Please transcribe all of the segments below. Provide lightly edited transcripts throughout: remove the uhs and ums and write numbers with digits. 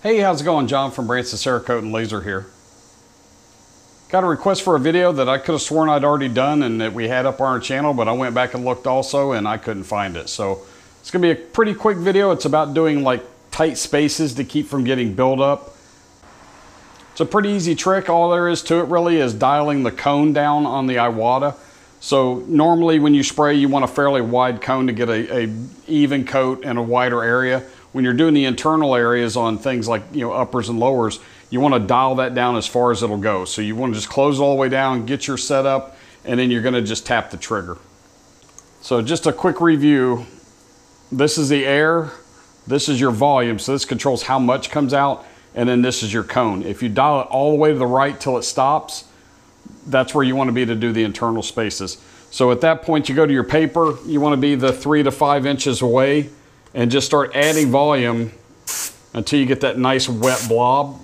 Hey, how's it going? John from Branson Cerakote and Laser here. Got a request for a video that I could have sworn I'd already done and that we had up on our channel, but I went back and looked also and I couldn't find it. So it's going to be a pretty quick video. It's about doing like tight spaces to keep from getting buildup. It's a pretty easy trick. All there is to it really is dialing the cone down on the Iwata. So normally when you spray, you want a fairly wide cone to get a even coat and a wider area. When you're doing the internal areas on things like, uppers and lowers, you want to dial that down as far as it'll go. So you want to just close it all the way down, get your setup, and then you're going to just tap the trigger. So just a quick review. This is the air. This is your volume. So this controls how much comes out. And then this is your cone. If you dial it all the way to the right till it stops, that's where you want to be to do the internal spaces. So at that point, you go to your paper. You want to be the 3 to 5 inches away and just start adding volume until you get that nice wet blob.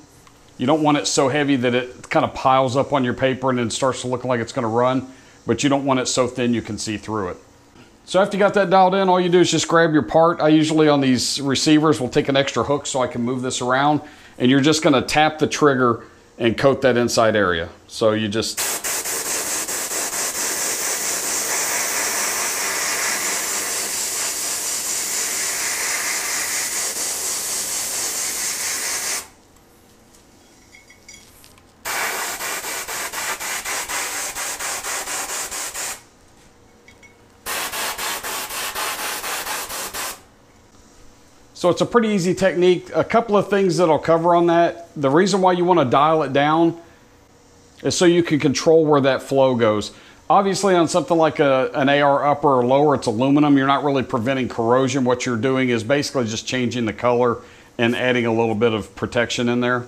You don't want it so heavy that it kind of piles up on your paper and then starts to look like it's going to run, but you don't want it so thin you can see through it. So after you got that dialed in, all you do is just grab your part. I usually on these receivers will take an extra hook so I can move this around, and you're just going to tap the trigger and coat that inside area. So you just So it's a pretty easy technique. A couple of things that I'll cover on that. The reason why you want to dial it down is so you can control where that flow goes. Obviously on something like an AR upper or lower, it's aluminum. You're not really preventing corrosion. What you're doing is basically just changing the color and adding a little bit of protection in there.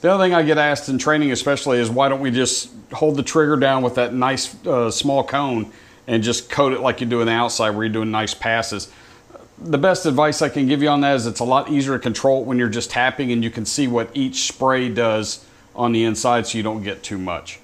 The other thing I get asked in training especially is why don't we just hold the trigger down with that nice small cone and just coat it like you do on the outside where you're doing nice passes. The best advice I can give you on that is it's a lot easier to control when you're just tapping and you can see what each spray does on the inside so you don't get too much.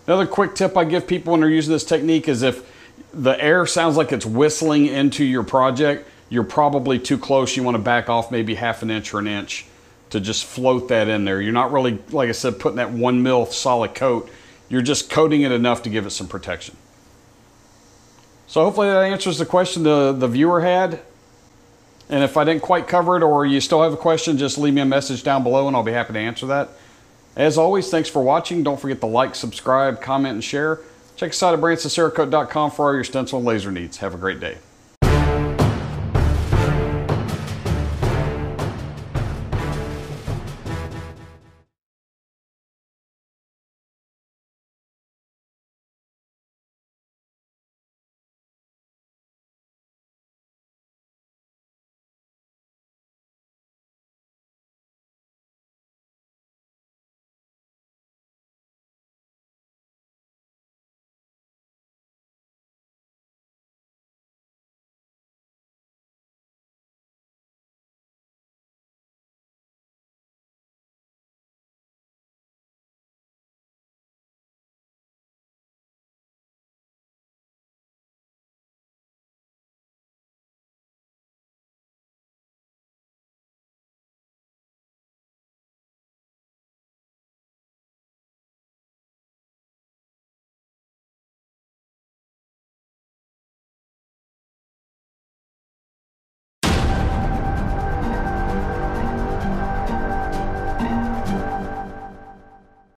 Another quick tip I give people when they're using this technique is if the air sounds like it's whistling into your project, you're probably too close. You want to back off maybe ½ inch or an inch to just float that in there. You're not really, like I said, putting that 1 mil solid coat. You're just coating it enough to give it some protection. So hopefully that answers the question the viewer had. And if I didn't quite cover it or you still have a question, just leave me a message down below and I'll be happy to answer that. As always, thanks for watching. Don't forget to like, subscribe, comment, and share. Check us out at BransonCerakote.com for all your stencil and laser needs. Have a great day.